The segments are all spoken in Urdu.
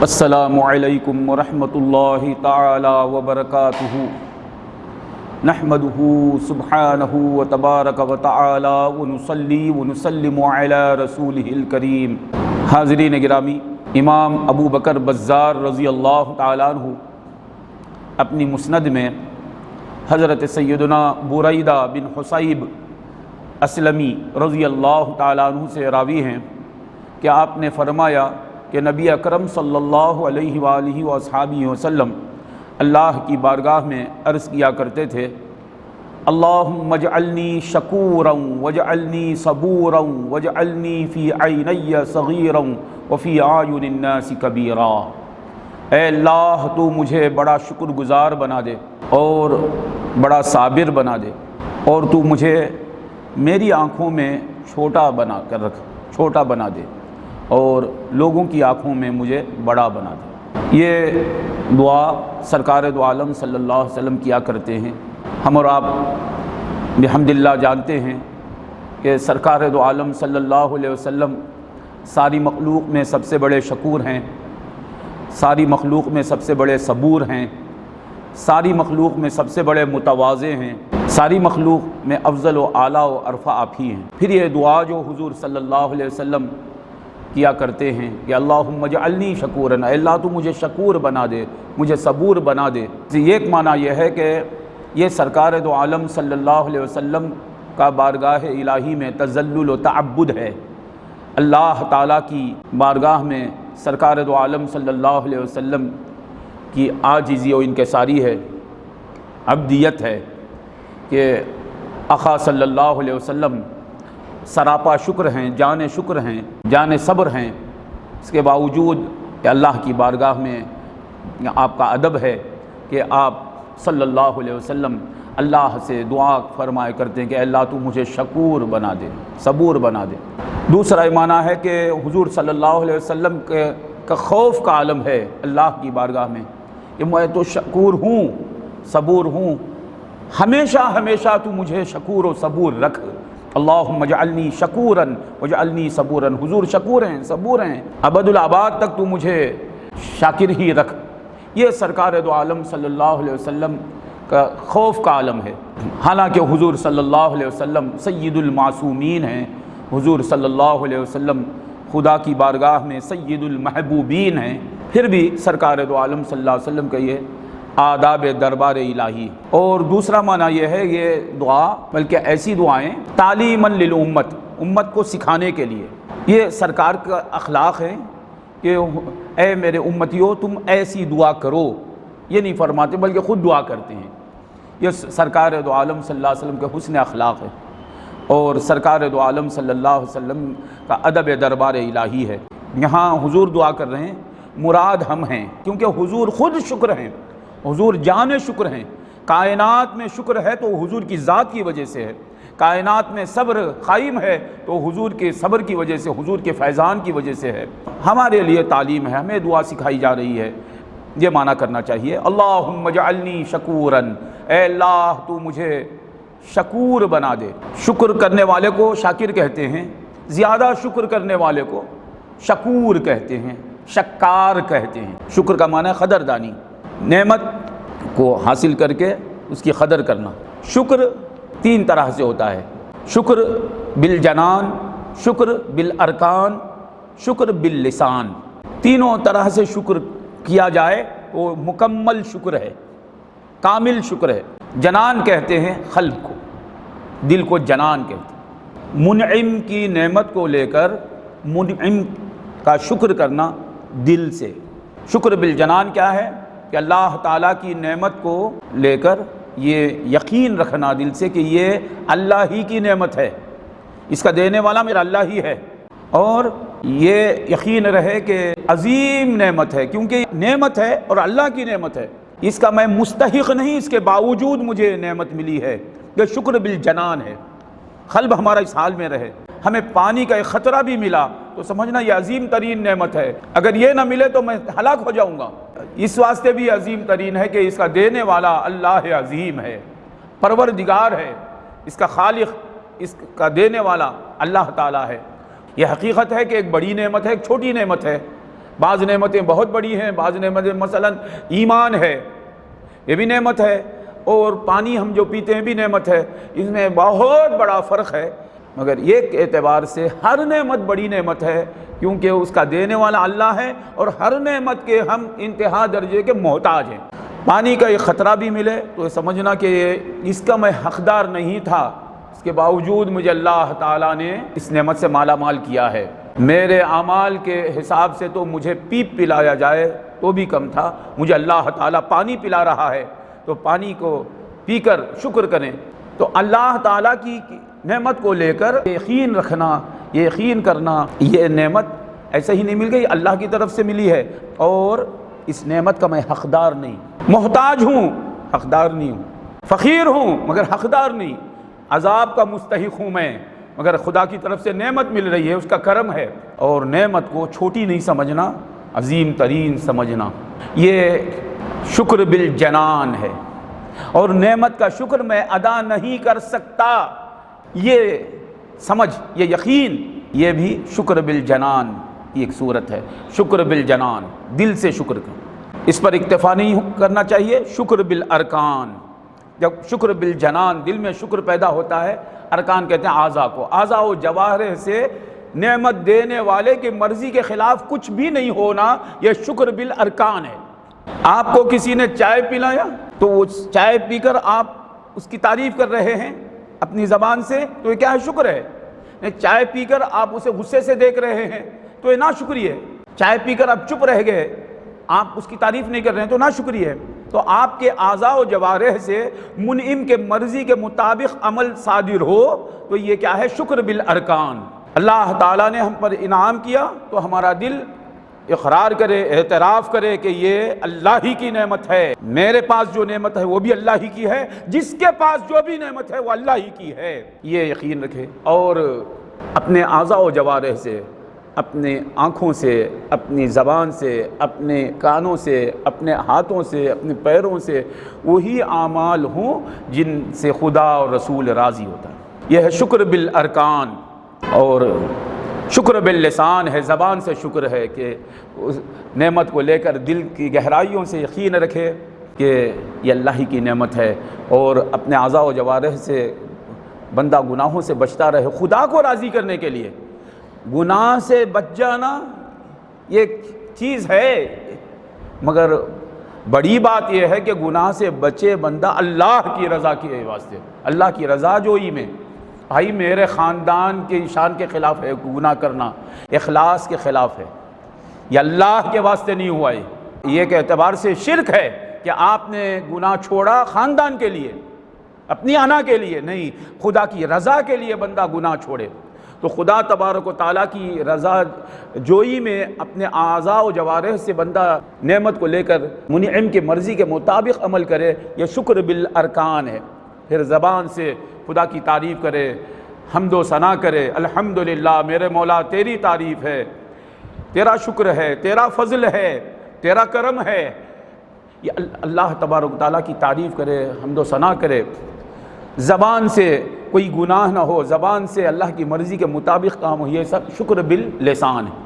السلام علیکم ورحمۃ اللہ تعالی وبرکاتہ نحمدہ سبحانہ وتبارک وتعالی ونصلی ونسلم علی رسولہ الکریم۔ حاضرین گرامی، امام ابو بکر بزار رضی اللہ تعالیٰ عنہ اپنی مسند میں حضرت سیدنا بریدہ بن حصیب اسلمی رضی اللہ تعالیٰ عنہ سے راوی ہیں کہ آپ نے فرمایا کہ نبی اکرم صلی اللہ علیہ وآلہ وصحابہ وسلم اللہ کی بارگاہ میں عرض کیا کرتے تھے، اللہم اجعلنی شکورا واجعلنی صبورا واجعلنی فی عینی صغیرا وفی اعین الناس کبیرا۔ اے اللہ، تو مجھے بڑا شکر گزار بنا دے اور بڑا صابر بنا دے، اور تو مجھے میری آنکھوں میں چھوٹا بنا کر رکھ، چھوٹا بنا دے، اور لوگوں کی آنکھوں میں مجھے بڑا بنا دے۔ یہ دعا سرکار دو عالم صلی اللہ علیہ وسلم کیا کرتے ہیں۔ ہم اور آپ بحمدللہ جانتے ہیں کہ سرکار دو عالم صلی اللہ علیہ وسلم ساری مخلوق میں سب سے بڑے شکور ہیں، ساری مخلوق میں سب سے بڑے صبور ہیں، ساری مخلوق میں سب سے بڑے متواضع ہیں، ساری مخلوق میں افضل و اعلیٰ و ارفع آپ ہی ہیں۔ پھر یہ دعا جو حضور صلی اللہ علیہ وسلم کیا کرتے ہیں کہ اللہم اجعلنی شکورا، اے اللہ تو مجھے شکور بنا دے، مجھے صبور بنا دے۔ ایک معنی یہ ہے کہ یہ سرکار دو عالم صلی اللہ علیہ وسلم کا بارگاہ الہی میں تذلل و تعبد ہے۔ اللہ تعالیٰ کی بارگاہ میں سرکار دو عالم صلی اللہ علیہ وسلم کی عاجزی و انکساری ہے، عبدیت ہے کہ آقا صلی اللہ علیہ وسلم سراپا شکر ہیں، جان شکر ہیں، جان صبر ہیں، اس کے باوجود کہ اللہ کی بارگاہ میں آپ کا ادب ہے کہ آپ صلی اللہ علیہ وسلم اللہ سے دعا فرمایا کرتے ہیں کہ اے اللہ تو مجھے شکور بنا دے، صبور بنا دے۔ دوسرا معنی ہے کہ حضور صلی اللہ علیہ وسلم کا خوف کا عالم ہے اللہ کی بارگاہ میں کہ میں تو شکور ہوں، صبور ہوں، ہمیشہ ہمیشہ تو مجھے شکور و صبور رکھ۔ اللہم اجعلنی شکورا واجعلنی صبورا، حضور شکور ہیں، صبور ہیں، ابد الآباد تک تو مجھے شاکر ہی رکھ۔ یہ سرکار دو عالم صلی اللہ علیہ وسلم کا خوف کا عالم ہے۔ حالانکہ حضور صلی اللہ علیہ وسلم سید المعصومین ہیں، حضور صلی اللہ علیہ وسلم خدا کی بارگاہ میں سید المحبوبین ہیں، پھر بھی سرکار دو عالم صلی اللہ علیہ وسلم کا یہ آداب دربار الہی۔ اور دوسرا معنی یہ ہے، یہ دعا بلکہ ایسی دعائیں تعلیما للامت، امت کو سکھانے کے لیے۔ یہ سرکار کا اخلاق ہے کہ اے میرے امتیو تم ایسی دعا کرو، یہ نہیں فرماتے بلکہ خود دعا کرتے ہیں۔ یہ سرکار دو عالم صلی اللہ علیہ وسلم کے حسن اخلاق ہے اور سرکار دو عالم صلی اللہ علیہ وسلم کا ادب دربار الہی ہے۔ یہاں حضور دعا کر رہے ہیں، مراد ہم ہیں، کیونکہ حضور خود شکر ہیں، حضور جان شکر ہیں۔ کائنات میں شکر ہے تو حضور کی ذات کی وجہ سے ہے، کائنات میں صبر قائم ہے تو حضور کے صبر کی وجہ سے، حضور کے فیضان کی وجہ سے ہے۔ ہمارے لیے تعلیم ہے، ہمیں دعا سکھائی جا رہی ہے، یہ معنی کرنا چاہیے۔ اللہم اجعلنی شکورا، اے اللہ تو مجھے شکور بنا دے۔ شکر کرنے والے کو شاکر کہتے ہیں، زیادہ شکر کرنے والے کو شکور کہتے ہیں، شکار کہتے ہیں۔ شکر کا معنی ہے قدردانی، نعمت کو حاصل کر کے اس کی قدر کرنا۔ شکر تین طرح سے ہوتا ہے، شکر بالجنان، شکر بالارکان، شکر باللسان۔ تینوں طرح سے شکر کیا جائے وہ مکمل شکر ہے، کامل شکر ہے۔ جنان کہتے ہیں قلب کو، دل کو جنان کہتے ہیں۔ منعم کی نعمت کو لے کر منعم کا شکر کرنا دل سے۔ شکر بالجنان کیا ہے کہ اللہ تعالیٰ کی نعمت کو لے کر یہ یقین رکھنا دل سے کہ یہ اللہ ہی کی نعمت ہے، اس کا دینے والا میرا اللہ ہی ہے، اور یہ یقین رہے کہ عظیم نعمت ہے، کیونکہ نعمت ہے اور اللہ کی نعمت ہے، اس کا میں مستحق نہیں، اس کے باوجود مجھے نعمت ملی ہے۔ یہ شکر بالجنان ہے۔ قلب ہمارا اس حال میں رہے، ہمیں پانی کا ایک خطرہ بھی ملا تو سمجھنا یہ عظیم ترین نعمت ہے، اگر یہ نہ ملے تو میں ہلاک ہو جاؤں گا۔ اس واسطے بھی عظیم ترین ہے کہ اس کا دینے والا اللہ عظیم ہے، پروردگار ہے، اس کا خالق، اس کا دینے والا اللہ تعالیٰ ہے۔ یہ حقیقت ہے کہ ایک بڑی نعمت ہے، ایک چھوٹی نعمت ہے۔ بعض نعمتیں بہت بڑی ہیں، بعض نعمتیں مثلاً ایمان ہے، یہ بھی نعمت ہے، اور پانی ہم جو پیتے ہیں بھی نعمت ہے، اس میں بہت بڑا فرق ہے۔ مگر ایک اعتبار سے ہر نعمت بڑی نعمت ہے، کیونکہ اس کا دینے والا اللہ ہے، اور ہر نعمت کے ہم انتہا درجے کے محتاج ہیں۔ پانی کا ایک خطرہ بھی ملے تو سمجھنا کہ اس کا میں حقدار نہیں تھا، اس کے باوجود مجھے اللہ تعالیٰ نے اس نعمت سے مالا مال کیا ہے۔ میرے اعمال کے حساب سے تو مجھے پیپ پلایا جائے تو بھی کم تھا، مجھے اللہ تعالیٰ پانی پلا رہا ہے تو پانی کو پی کر شکر کریں۔ تو اللہ تعالیٰ کی نعمت کو لے کر یقین رکھنا، یقین کرنا، یہ نعمت ایسے ہی نہیں مل گئی، اللہ کی طرف سے ملی ہے، اور اس نعمت کا میں حقدار نہیں، محتاج ہوں حقدار نہیں ہوں، فقیر ہوں مگر حقدار نہیں، عذاب کا مستحق ہوں میں، مگر خدا کی طرف سے نعمت مل رہی ہے، اس کا کرم ہے، اور نعمت کو چھوٹی نہیں سمجھنا، عظیم ترین سمجھنا، یہ شکر بالجنان ہے، اور نعمت کا شکر میں ادا نہیں کر سکتا، یہ سمجھ، یہ یقین، یہ بھی شکر بالجنان کی ایک صورت ہے۔ شکر بالجنان، دل سے شکر کر، اس پر اکتفا نہیں کرنا چاہیے، شکر بالارکان۔ جب شکر بالجنان، دل میں شکر پیدا ہوتا ہے، ارکان کہتے ہیں اعضاء کو، اعضاء و جوارح سے نعمت دینے والے کی مرضی کے خلاف کچھ بھی نہیں ہونا، یہ شکر بالارکان ہے۔ آپ کو کسی نے چائے پلایا تو وہ چائے پی کر آپ اس کی تعریف کر رہے ہیں اپنی زبان سے، تو یہ کیا ہے؟ شکر ہے۔ چائے پی کر آپ اسے غصے سے دیکھ رہے ہیں تو یہ ناشکری ہے۔ چائے پی کر آپ چپ رہ گئے، آپ اس کی تعریف نہیں کر رہے ہیں تو ناشکری ہے۔ تو آپ کے اعضاء و جوارح سے منعم کے مرضی کے مطابق عمل صادر ہو تو یہ کیا ہے؟ شکر بالارکان۔ اللہ تعالیٰ نے ہم پر انعام کیا تو ہمارا دل اقرار کرے، اعتراف کرے کہ یہ اللہ ہی کی نعمت ہے، میرے پاس جو نعمت ہے وہ بھی اللہ ہی کی ہے، جس کے پاس جو بھی نعمت ہے وہ اللہ ہی کی ہے، یہ یقین رکھے، اور اپنے اعضاء و جوارح سے، اپنے آنکھوں سے، اپنی زبان سے، اپنے کانوں سے، اپنے ہاتھوں سے، اپنے پیروں سے وہی اعمال ہوں جن سے خدا اور رسول راضی ہوتا ہے۔ یہ ہے شکر بالارکان، اور شکر باللسان ہے، زبان سے شکر ہے کہ اس نعمت کو لے کر دل کی گہرائیوں سے یقین رکھے کہ یہ اللہ ہی کی نعمت ہے، اور اپنے اعضاء و جوارح سے بندہ گناہوں سے بچتا رہے خدا کو راضی کرنے کے لیے۔ گناہ سے بچ جانا یہ چیز ہے، مگر بڑی بات یہ ہے کہ گناہ سے بچے بندہ اللہ کی رضا کے واسطے، اللہ کی رضا جوئی میں۔ بھائی میرے خاندان کے شان کے خلاف ہے گناہ کرنا، اخلاص کے خلاف ہے، یہ اللہ کے واسطے نہیں ہوا ہے، یہ ایک اعتبار سے شرک ہے کہ آپ نے گناہ چھوڑا خاندان کے لیے، اپنی انا کے لیے نہیں، خدا کی رضا کے لیے بندہ گناہ چھوڑے تو خدا تبارک و تعالیٰ کی رضا جوئی میں اپنے اعضاء و جوارح سے بندہ نعمت کو لے کر منعم کی مرضی کے مطابق عمل کرے، یہ شکر بالارکان ہے۔ پھر زبان سے خدا کی تعریف کرے، حمد و ثنا کرے، الحمدللہ میرے مولا تیری تعریف ہے، تیرا شکر ہے، تیرا فضل ہے، تیرا کرم ہے، یہ اللہ تبارک و تعالیٰ کی تعریف کرے، حمد و ثنا کرے، زبان سے کوئی گناہ نہ ہو، زبان سے اللہ کی مرضی کے مطابق کام ہو، یہ سب شکر باللسان ہے۔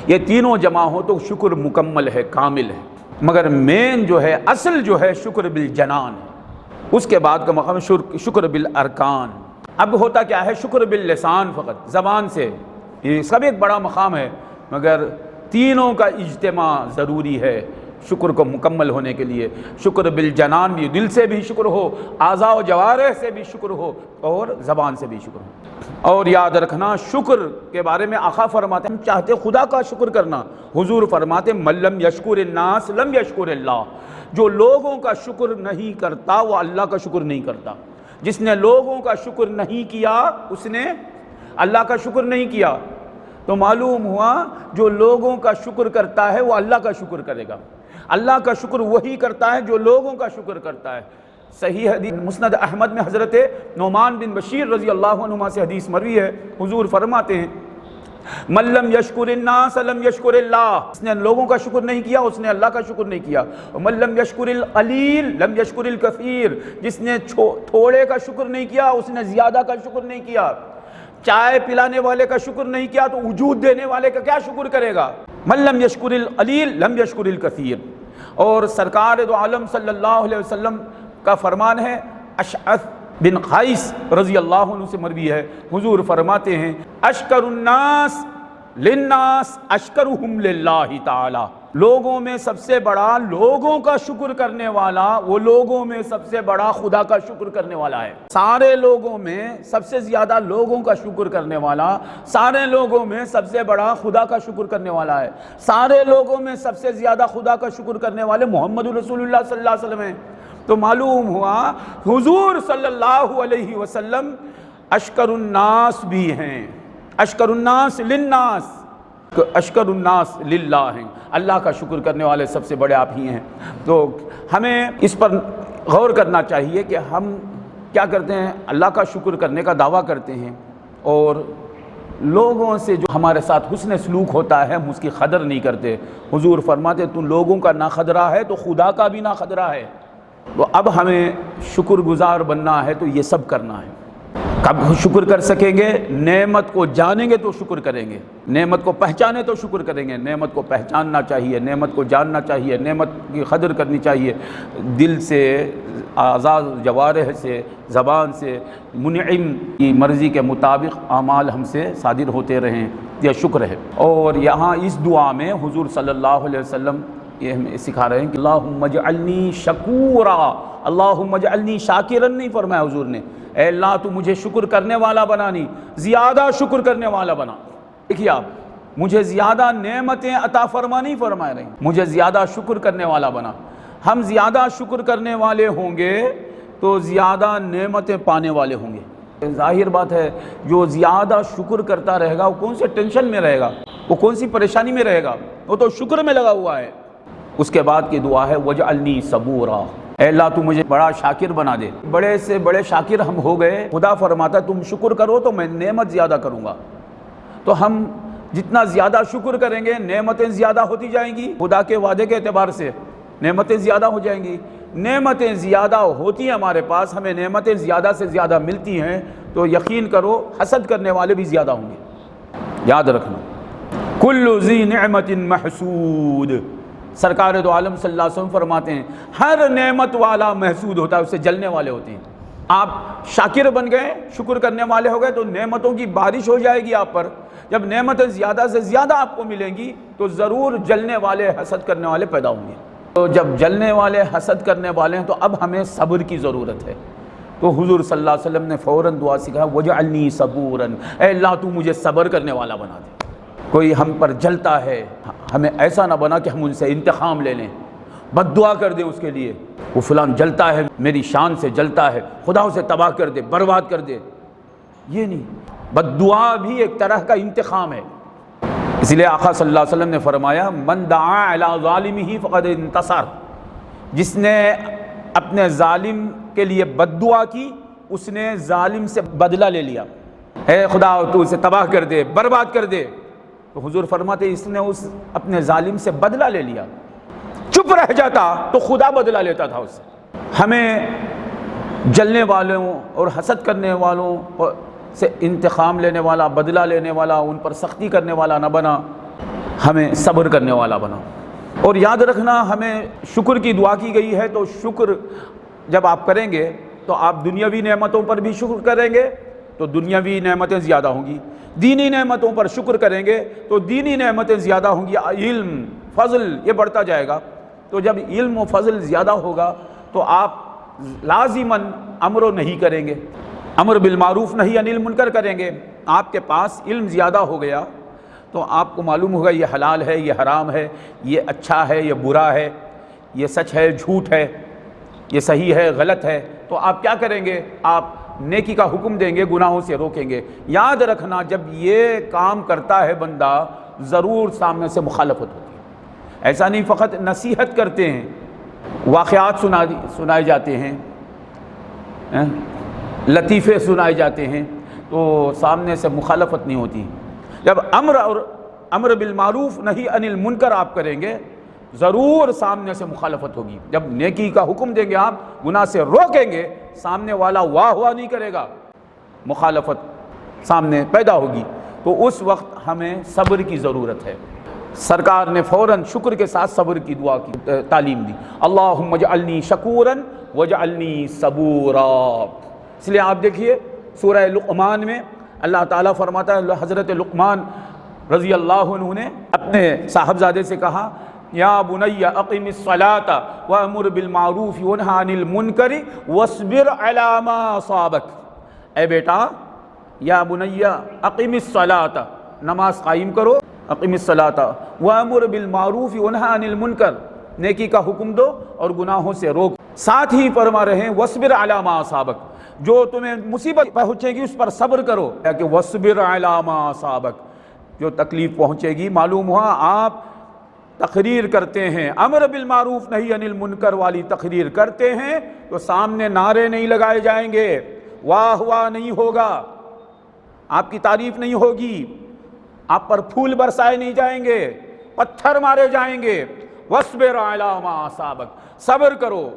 یہ تینوں جمع ہو تو شکر مکمل ہے، کامل ہے، مگر مین جو ہے، اصل جو ہے شکر بالجنان ہے، اس کے بعد کا مقام شکر بالارکان۔ اب ہوتا کیا ہے؟ شکر باللسان فقط، زبان سے، یہ سب ایک بڑا مقام ہے، مگر تینوں کا اجتماع ضروری ہے شکر کو مکمل ہونے کے لیے۔ شکر بالجنان بھی، دل سے بھی شکر ہو، اعضاء و جوارح سے بھی شکر ہو، اور زبان سے بھی شکر ہو۔ اور یاد رکھنا شکر کے بارے میں آقا فرماتے ہیں ہم چاہتے خدا کا شکر کرنا، حضور فرماتے ہیں من لم یشکر الناس لم یشکر اللہ، جو لوگوں کا شکر نہیں کرتا وہ اللہ کا شکر نہیں کرتا۔ جس نے لوگوں کا شکر نہیں کیا اس نے اللہ کا شکر نہیں کیا، تو معلوم ہوا جو لوگوں کا شکر کرتا ہے وہ اللہ کا شکر کرے گا۔ اللہ کا شکر وہی کرتا ہے جو لوگوں کا شکر کرتا ہے۔ صحیح حدیث مسند احمد میں حضرت نعمان بن بشیر رضی اللہ عنہما سے حدیث مروی ہے، حضور فرماتے ہیں من لم یشکر الناس لم یشکر اللہ، اس نے لوگوں کا شکر نہیں کیا اس نے اللہ کا شکر نہیں کیا۔ من لم یشکر القلیل لم یشکر الکثیر، جس نے تھوڑے کا شکر نہیں کیا اس نے زیادہ کا شکر نہیں کیا۔ چائے پلانے والے کا شکر نہیں کیا تو وجود دینے والے کا کیا شکر کرے گا؟ من لم یشکر القلیل لم یشکر الکثیر۔ اور سرکار دو عالم صلی اللہ علیہ وسلم کا فرمان ہے، اشعث بن قیس رضی اللہ عنہ سے مروی ہے، حضور فرماتے ہیں اشکر الناس للناس اشکرہم للہ تعالی، لوگوں میں سب سے بڑا لوگوں کا شکر کرنے والا وہ لوگوں میں سب سے بڑا خدا کا شکر کرنے والا ہے۔ سارے لوگوں میں سب سے زیادہ لوگوں کا شکر کرنے والا، سارے لوگوں میں سب سے بڑا خدا کا شکر کرنے والا ہے۔ سارے لوگوں میں سب سے زیادہ خدا کا شکر کرنے والے محمد رسول اللہ صلی اللہ علیہ وسلم ہیں۔ تو معلوم ہوا حضور صلی اللہ علیہ وسلم اشکر الناس بھی ہیں، اشکر الناس للناس، اشکر الناس للہ ہیں، اللہ کا شکر کرنے والے سب سے بڑے آپ ہی ہیں۔ تو ہمیں اس پر غور کرنا چاہیے کہ ہم کیا کرتے ہیں، اللہ کا شکر کرنے کا دعویٰ کرتے ہیں اور لوگوں سے جو ہمارے ساتھ حسن سلوک ہوتا ہے ہم اس کی قدر نہیں کرتے۔ حضور فرماتے تو لوگوں کا نہ خدرہ ہے تو خدا کا بھی نہ خدرہ ہے۔ تو اب ہمیں شکر گزار بننا ہے تو یہ سب کرنا ہے۔ کب شکر کر سکیں گے؟ نعمت کو جانیں گے تو شکر کریں گے، نعمت کو پہچانے تو شکر کریں گے۔ نعمت کو پہچاننا چاہیے، نعمت کو جاننا چاہیے، نعمت کی قدر کرنی چاہیے، دل سے، اعضاء جوارح سے، زبان سے، منعم کی مرضی کے مطابق اعمال ہم سے صادر ہوتے رہیں، یہ شکر ہے۔ اور یہاں اس دعا میں حضور صلی اللہ علیہ وسلم یہ ہمیں سکھا رہے ہیں کہ اللہم اجعلنی شکورا، اللہم اجعلنی شاکرا نہیں فرمایا حضور نے، اے اللہ تو مجھے شکر کرنے والا بنا، نہیں زیادہ شکر کرنے والا بنا۔ دیکھیے آپ، مجھے زیادہ نعمتیں عطا فرما نہیں فرما رہی، مجھے زیادہ شکر کرنے والا بنا۔ ہم زیادہ شکر کرنے والے ہوں گے تو زیادہ نعمتیں پانے والے ہوں گے۔ ظاہر بات ہے جو زیادہ شکر کرتا رہے گا وہ کون سے ٹینشن میں رہے گا، وہ کون سی پریشانی میں رہے گا، وہ تو شکر میں لگا ہوا ہے۔ اس کے بعد کی دعا ہے وجعلنی صبورا، اے اللہ تو مجھے بڑا شاکر بنا دے۔ بڑے سے بڑے شاکر ہم ہو گئے، خدا فرماتا ہے تم شکر کرو تو میں نعمت زیادہ کروں گا۔ تو ہم جتنا زیادہ شکر کریں گے نعمتیں زیادہ ہوتی جائیں گی، خدا کے وعدے کے اعتبار سے نعمتیں زیادہ ہو جائیں گی۔ نعمتیں زیادہ ہوتی ہیں ہمارے پاس، ہمیں نعمتیں زیادہ سے زیادہ ملتی ہیں تو یقین کرو حسد کرنے والے بھی زیادہ ہوں گے۔ یاد رکھنا کل ذی نعمت محسود، سرکار دو عالم صلی اللہ علیہ وسلم فرماتے ہیں ہر نعمت والا محسود ہوتا ہے، اس سے جلنے والے ہوتے ہیں۔ آپ شاکر بن گئے، شکر کرنے والے ہو گئے تو نعمتوں کی بارش ہو جائے گی آپ پر۔ جب نعمتیں زیادہ سے زیادہ آپ کو ملیں گی تو ضرور جلنے والے، حسد کرنے والے پیدا ہوں گے۔ تو جب جلنے والے، حسد کرنے والے ہیں تو اب ہمیں صبر کی ضرورت ہے۔ تو حضور صلی اللہ علیہ وسلم نے فوراً دعا سکھایا وجعلنی صبورا، اے اللہ تو مجھے صبر کرنے والا بنا دے۔ کوئی ہم پر جلتا ہے، ہمیں ایسا نہ بنا کہ ہم ان سے انتقام لے لیں، بد دعا کر دیں اس کے لیے، وہ فلان جلتا ہے، میری شان سے جلتا ہے، خدا اسے تباہ کر دے، برباد کر دے۔ یہ نہیں، بد دعا بھی ایک طرح کا انتقام ہے۔ اس لیے آقا صلی اللہ علیہ وسلم نے فرمایا من دعا علی ظالمہ فقد انتصر، جس نے اپنے ظالم کے لیے بد دعا کی اس نے ظالم سے بدلہ لے لیا۔ اے خدا تو اسے تباہ کر دے، برباد کر دے، تو حضور فرماتے اس نے اس اپنے ظالم سے بدلہ لے لیا۔ چپ رہ جاتا تو خدا بدلہ لیتا تھا اس سے۔ ہمیں جلنے والوں اور حسد کرنے والوں سے انتقام لینے والا، بدلہ لینے والا، ان پر سختی کرنے والا نہ بنا، ہمیں صبر کرنے والا بنا۔ اور یاد رکھنا ہمیں شکر کی دعا کی گئی ہے، تو شکر جب آپ کریں گے تو آپ دنیاوی نعمتوں پر بھی شکر کریں گے تو دنیاوی نعمتیں زیادہ ہوں گی، دینی نعمتوں پر شکر کریں گے تو دینی نعمتیں زیادہ ہوں گی، علم، فضل یہ بڑھتا جائے گا۔ تو جب علم و فضل زیادہ ہوگا تو آپ لازماً امر و نہیں کریں گے، امر بالمعروف نہی عن المنکر کریں گے۔ آپ کے پاس علم زیادہ ہو گیا تو آپ کو معلوم ہوگا یہ حلال ہے، یہ حرام ہے، یہ اچھا ہے، یہ برا ہے، یہ سچ ہے، جھوٹ ہے، یہ صحیح ہے، غلط ہے۔ تو آپ کیا کریں گے؟ آپ نیکی کا حکم دیں گے، گناہوں سے روکیں گے۔ یاد رکھنا جب یہ کام کرتا ہے بندہ ضرور سامنے سے مخالفت ہوتی ہے۔ ایسا نہیں فقط نصیحت کرتے ہیں، واقعات سنائے جاتے ہیں، لطیفے سنائے جاتے ہیں تو سامنے سے مخالفت نہیں ہوتی۔ جب امر بالمعروف نہی عن المنکر آپ کریں گے ضرور سامنے سے مخالفت ہوگی۔ جب نیکی کا حکم دیں گے، آپ گناہ سے روکیں گے، سامنے والا واہ واہ نہیں کرے گا، مخالفت سامنے پیدا ہوگی۔ تو اس وقت ہمیں صبر کی ضرورت ہے۔ سرکار نے فوراً شکر کے ساتھ صبر کی دعا کی تعلیم دی، اللہم اجعلنی شکوراً واجعلنی صبورا۔ اس لیے آپ دیکھیے سورہ لقمان میں اللہ تعالیٰ فرماتا ہے، حضرت لقمان رضی اللہ عنہ نے اپنے صاحبزادے سے کہا، یا بنی اقم الصلاۃ وامر بالمعروف وانھ عن المنکر واصبر علی ما اصابک۔ اے بیٹا، یا بنی اقم الصلاۃ، نماز قائم کرو، اقم الصلاۃ وامر بالمعروف وانھ عن المنکر، نیکی کا حکم دو اور گناہوں سے روک، ساتھ ہی فرما رہے ہیں واصبر علی ما اصابک، جو تمہیں مصیبت پہنچے گی اس پر صبر کرو، کہ واصبر علی ما اصابک، جو تکلیف پہنچے گی۔ معلوم ہوا آپ تقریر کرتے ہیں، امر بالمعروف نہی عن المنکر والی تقریر کرتے ہیں تو سامنے نعرے نہیں لگائے جائیں گے، واہ واہ نہیں ہوگا، آپ کی تعریف نہیں ہوگی، آپ پر پھول برسائے نہیں جائیں گے، پتھر مارے جائیں گے۔ واصبر علی ما اصابک، صبر کرو،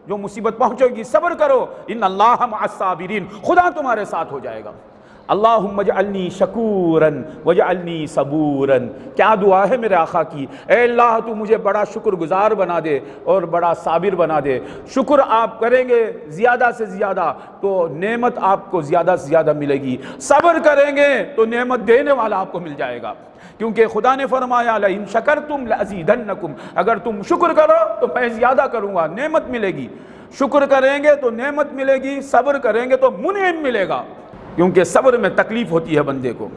جو مصیبت پہنچے گی صبر کرو، ان اللہ مع الصابرین، خدا تمہارے ساتھ ہو جائے گا۔ اللہم اجعلنی شکوراً واجعلنی صبوراً، کیا دعا ہے میرے آقا کی، اے اللہ تو مجھے بڑا شکر گزار بنا دے اور بڑا صابر بنا دے۔ شکر آپ کریں گے زیادہ سے زیادہ تو نعمت آپ کو زیادہ سے زیادہ ملے گی، صبر کریں گے تو نعمت دینے والا آپ کو مل جائے گا، کیونکہ خدا نے فرمایا لئن شکرتم لازیدنکم، اگر تم شکر کرو تو میں زیادہ کروں گا، نعمت ملے گی۔ شکر کریں گے تو نعمت ملے گی، صبر کریں گے تو منعم ملے گا، کیونکہ صبر میں تکلیف ہوتی ہے بندے کو۔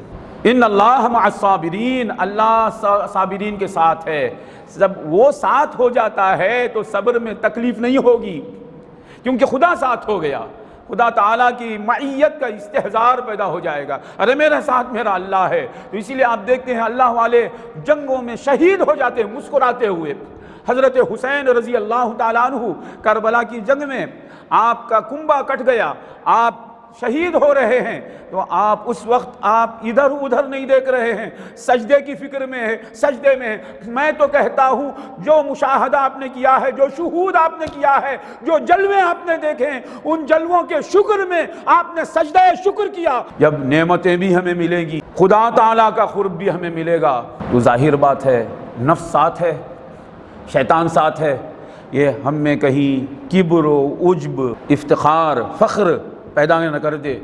ان اللہ مع الصابرین، اللہ صابرین کے ساتھ ہے، جب وہ ساتھ ہو جاتا ہے تو صبر میں تکلیف نہیں ہوگی، کیونکہ خدا ساتھ ہو گیا، خدا تعالیٰ کی معیت کا استحضار پیدا ہو جائے گا، ارے میرے ساتھ میرا اللہ ہے۔ تو اسی لیے آپ دیکھتے ہیں اللہ والے جنگوں میں شہید ہو جاتے ہیں مسکراتے ہوئے۔ حضرت حسین رضی اللہ تعالیٰ عنہ کربلا کی جنگ میں آپ کا کنبہ کٹ گیا، آپ شہید ہو رہے ہیں، تو آپ اس وقت آپ ادھر ادھر نہیں دیکھ رہے ہیں، سجدے کی فکر میں ہے، سجدے میں ہے۔ میں تو کہتا ہوں جو مشاہدہ آپ نے کیا ہے، جو شہود آپ نے کیا ہے، جو جلوے آپ نے دیکھے ہیں، ان جلووں کے شکر میں آپ نے سجدہ شکر کیا۔ جب نعمتیں بھی ہمیں ملیں گی، خدا تعالیٰ کا قرب بھی ہمیں ملے گا، تو ظاہر بات ہے نفس ساتھ ہے، شیطان ساتھ ہے، یہ ہم میں کہیں کبر و عجب، افتخار، فخر پیدا نہ کر دے۔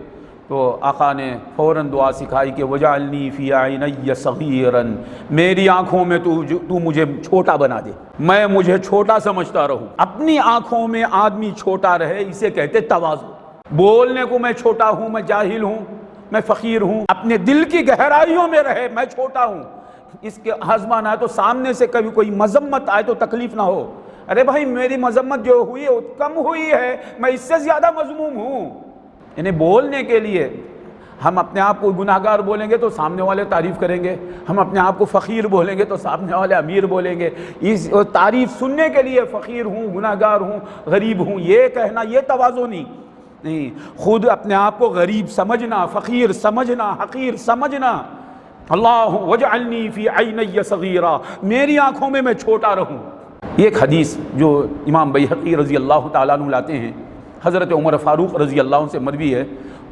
تو آقا نے فوراً دعا سکھائی کہ وجعلنی فی عینی صغیراً، میری آنکھوں میں تو مجھے چھوٹا بنا دے، میں مجھے چھوٹا سمجھتا رہوں۔ اپنی آنکھوں میں آدمی چھوٹا رہے، اسے کہتے تواضع۔ بولنے کو میں چھوٹا ہوں، میں جاہل ہوں، میں فقیر ہوں، اپنے دل کی گہرائیوں میں رہے میں چھوٹا ہوں، اس کے آزمان آئے تو سامنے سے کبھی کوئی مذمت آئے تو تکلیف نہ ہو، ارے بھائی میری مذمت جو ہوئی ہے وہ کم ہوئی ہے، میں اس سے زیادہ مذموم ہوں۔ انہیں بولنے کے لیے ہم اپنے آپ کو گناہگار بولیں گے تو سامنے والے تعریف کریں گے، ہم اپنے آپ کو فقیر بولیں گے تو سامنے والے امیر بولیں گے۔ اس تعریف سننے کے لیے فقیر ہوں، گناہگار ہوں، غریب ہوں، یہ کہنا یہ تواضع نہیں، خود اپنے آپ کو غریب سمجھنا، فقیر سمجھنا، حقیر سمجھنا۔ اللہ وجعلنی فی عینی صغیرا، میری آنکھوں میں چھوٹا رہوں۔ یہ ایک حدیث جو امام بیہقی رضی اللہ تعالیٰ عنہ لاتے ہیں، حضرت عمر فاروق رضی اللہ عنہ سے مروی ہے،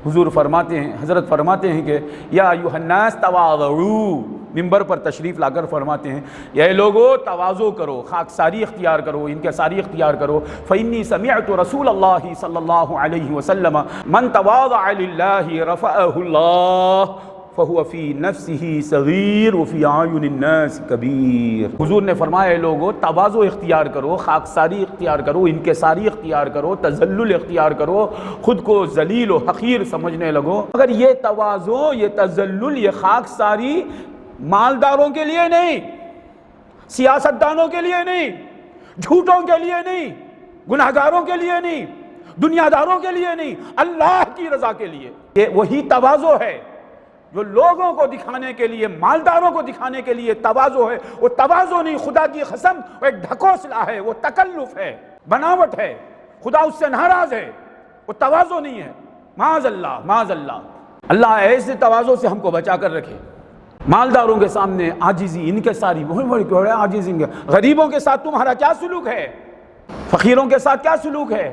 حضور فرماتے ہیں، حضرت فرماتے ہیں کہ یا ایھا الناس تواضعوا، منبر پر تشریف لا کر فرماتے ہیں اے لوگو تواضع کرو، خاکساری اختیار کرو، انکساری اختیار کرو، فإنی سمعت رسول اللہ صلی اللہ علیہ وسلم من تواضع للہ رفعہ اللہ فہو فی نفسہ صغیر وفی اعین الناس کبیر۔ حضور نے فرمایا اے لوگو تواضع اختیار کرو، خاکساری اختیار کرو، انکساری اختیار کرو، تذلل اختیار کرو، خود کو ذلیل و حقیر سمجھنے لگو، مگر یہ تواضع، یہ تذلل، یہ خاکساری مالداروں کے لیے نہیں، سیاستدانوں کے لیے نہیں، جھوٹوں کے لیے نہیں، گناہگاروں کے لیے نہیں، دنیا داروں کے لیے نہیں، اللہ کی رضا کے لیے۔ یہ وہی تواضع ہے جو لوگوں کو دکھانے کے لیے، مالداروں کو دکھانے کے لیے تواضع ہے، وہ تواضع نہیں، خدا کی قسم وہ ایک ڈھکوسلا ہے، وہ تکلف ہے، بناوٹ ہے، خدا اس سے ناراض ہے، وہ تواضع نہیں ہے۔ معاذ اللہ، معاذ اللہ، اللہ ایسے تواضع سے ہم کو بچا کر رکھے۔ مالداروں کے سامنے عاجزی، انکساری، بہت بڑی کیوں ہے عاجزی۔ غریبوں کے ساتھ تمہارا کیا سلوک ہے؟ فقیروں کے ساتھ کیا سلوک ہے؟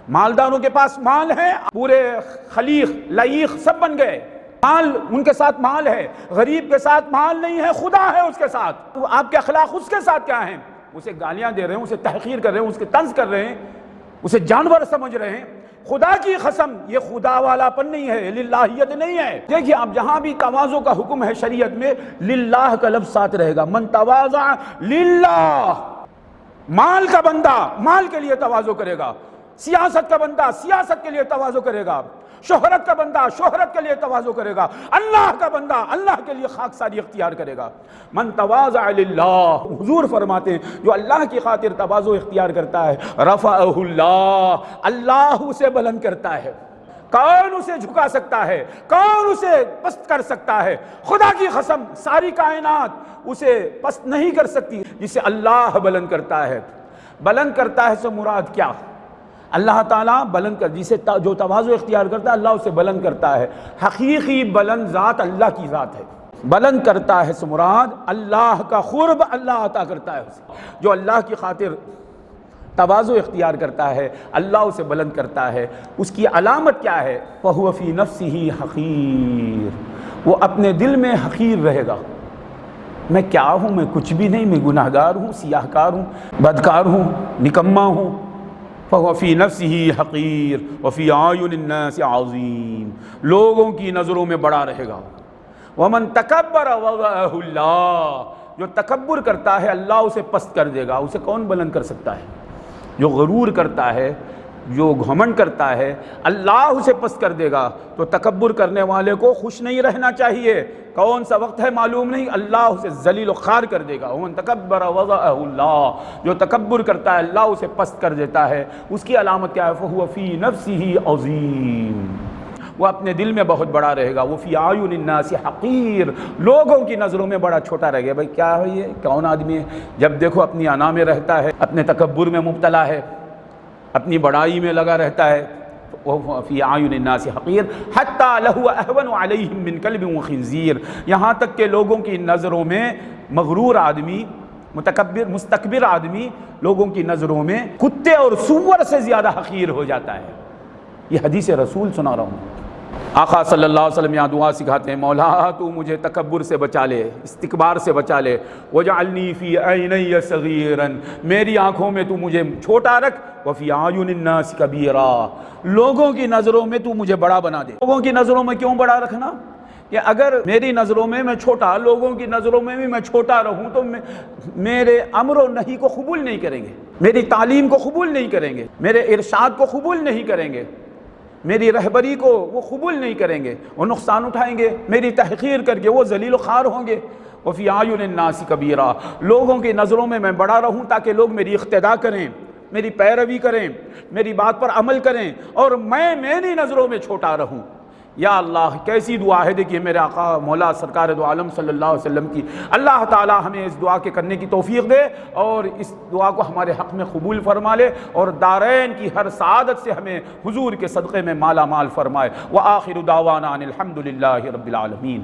مالداروں کے پاس مال ہے، پورے خلیق لائق سب بن گئے، مال ان کے ساتھ مال ہے، غریب کے ساتھ مال نہیں ہے، خدا ہے اس کے ساتھ. تو آپ کے اخلاق اس کے ساتھ کیا ہیں؟ اسے گالیاں دے رہے ہیں، اسے تحقیر کر رہے ہیں، اس کے طنز کر رہے ہیں، اسے جانور سمجھ رہے ہیں. خدا کی قسم یہ خدا والا پن نہیں ہے، للہیت نہیں ہے. دیکھیے آپ جہاں بھی تواضع کا حکم ہے شریعت میں للہ کا لفظ ساتھ رہے گا. من تواضع للہ، مال کا بندہ مال کے لیے تواضع کرے گا، سیاست کا بندہ سیاست کے لیے تواضع کرے گا، شہرت کا بندہ شہرت کے لیے تواضع کرے گا، اللہ کا بندہ اللہ کے لیے خاکساری اختیار کرے گا. من تواضع للہ، حضور فرماتے ہیں جو اللہ کی خاطر تواضع اختیار کرتا ہے رفعہ اللہ، اللہ اسے بلند کرتا ہے. کون اسے جھکا سکتا ہے؟ کون اسے پست کر سکتا ہے؟ خدا کی قسم ساری کائنات اسے پست نہیں کر سکتی جسے اللہ بلند کرتا ہے. بلند کرتا ہے سے مراد کیا؟ اللہ تعالیٰ بلند کر جسے جو تواضع اختیار کرتا ہے اللہ اسے بلند کرتا ہے. حقیقی بلند ذات اللہ کی ذات ہے. بلند کرتا ہے سے مراد اللہ کا قرب اللہ عطا کرتا ہے اسے. جو اللہ کی خاطر تواضع اختیار کرتا ہے اللہ اسے بلند کرتا ہے. اس کی علامت کیا ہے؟ فَهُوَ فِي نَفْسِهِ حَقِيرٌ، وہ اپنے دل میں حقیر رہے گا. میں کیا ہوں؟ میں کچھ بھی نہیں، میں گناہ گار ہوں، سیاہ کار ہوں، بدکار ہوں، نکما ہوں. فَهُوَ فِي نَفْسِهِ حَقِيرٌ وَفِي أَعْيُنِ النَّاسِ عَظِيمٌ، لوگوں کی نظروں میں بڑا رہے گا. وَمَن تَكَبَّرَ وَضَعَهُ اللَّهُ، جو تکبر کرتا ہے اللہ اسے پست کر دے گا. اسے کون بلند کر سکتا ہے؟ جو غرور کرتا ہے، جو گھمنڈ کرتا ہے اللہ اسے پست کر دے گا. تو تکبر کرنے والے کو خوش نہیں رہنا چاہیے. کون سا وقت ہے معلوم نہیں، اللہ اسے ذلیل و خوار کر دے گا. وَمَن تَكَبَّرَ وَضَعَهُ اللَّهُ، جو تکبر کرتا ہے اللہ اسے پست کر دیتا ہے. اس کی علامت کیا ہے؟ فَهُوَ فِي نَفْسِهِ عَظِيمٌ، وہ اپنے دل میں بہت بڑا رہے گا. وہ فِي أَعْيُنِ النَّاسِ حَقِيرٌ، لوگوں کی نظروں میں بڑا چھوٹا رہ گیا. بھائی کیا ہے یہ؟ کون آدمی ہے؟ جب دیکھو اپنی انا میں رہتا ہے، اپنے تکبر میں مبتلا ہے، اپنی بڑائی میں لگا رہتا ہے. فِي أَعْيُنِ النَّاسِ حَقِيرٌ حَتَّى لَهُ أَهْوَنُ عَلَيْهِم مِّن كَلْبٍ وَخِنزِيرٍ، یہاں تک کہ لوگوں کی نظروں میں مغرور آدمی، مستکبر آدمی لوگوں کی نظروں میں کتے اور سور سے زیادہ حقیر ہو جاتا ہے. یہ حدیث رسول سنا رہا ہوں. آقا صلی اللہ علیہ وسلم یہاں دعا سکھاتے ہیں، مولا تو مجھے تکبر سے بچا لے، استکبار سے بچا لے. وَجَعَلْنِي فِي عَيْنَيَّ صَغِيرًا، میری آنکھوں میں تو مجھے چھوٹا رکھ. وَفِي أَعْيُنِ النَّاسِ كَبِيرًا، لوگوں کی نظروں میں تو مجھے بڑا بنا دے. لوگوں کی نظروں میں کیوں بڑا رکھنا؟ کہ اگر میری نظروں میں میں چھوٹا، لوگوں کی نظروں میں بھی میں چھوٹا رہوں تو میرے امر و نہی کو قبول نہیں کریں گے، میری تعلیم کو قبول نہیں کریں گے، میرے ارشاد کو قبول نہیں کریں گے، میری رہبری کو وہ قبول نہیں کریں گے، وہ نقصان اٹھائیں گے، میری تحقیر کر کے وہ ذلیل و خوار ہوں گے. وَفِي أَعْيُنِ النَّاسِ كَبِيرًا، لوگوں کی نظروں میں میں بڑا رہوں تاکہ لوگ میری اقتداء کریں، میری پیروی کریں، میری بات پر عمل کریں، اور میں میری نظروں میں چھوٹا رہوں. یا اللہ کیسی دعا ہے. دیکھیے میرے آقا مولا سرکار دو عالم صلی اللہ علیہ وسلم کی. اللہ تعالی ہمیں اس دعا کے کرنے کی توفیق دے اور اس دعا کو ہمارے حق میں قبول فرما لے اور دارین کی ہر سعادت سے ہمیں حضور کے صدقے میں مالا مال فرمائے. وآخر دعوانا ان الحمد للہ رب العالمین.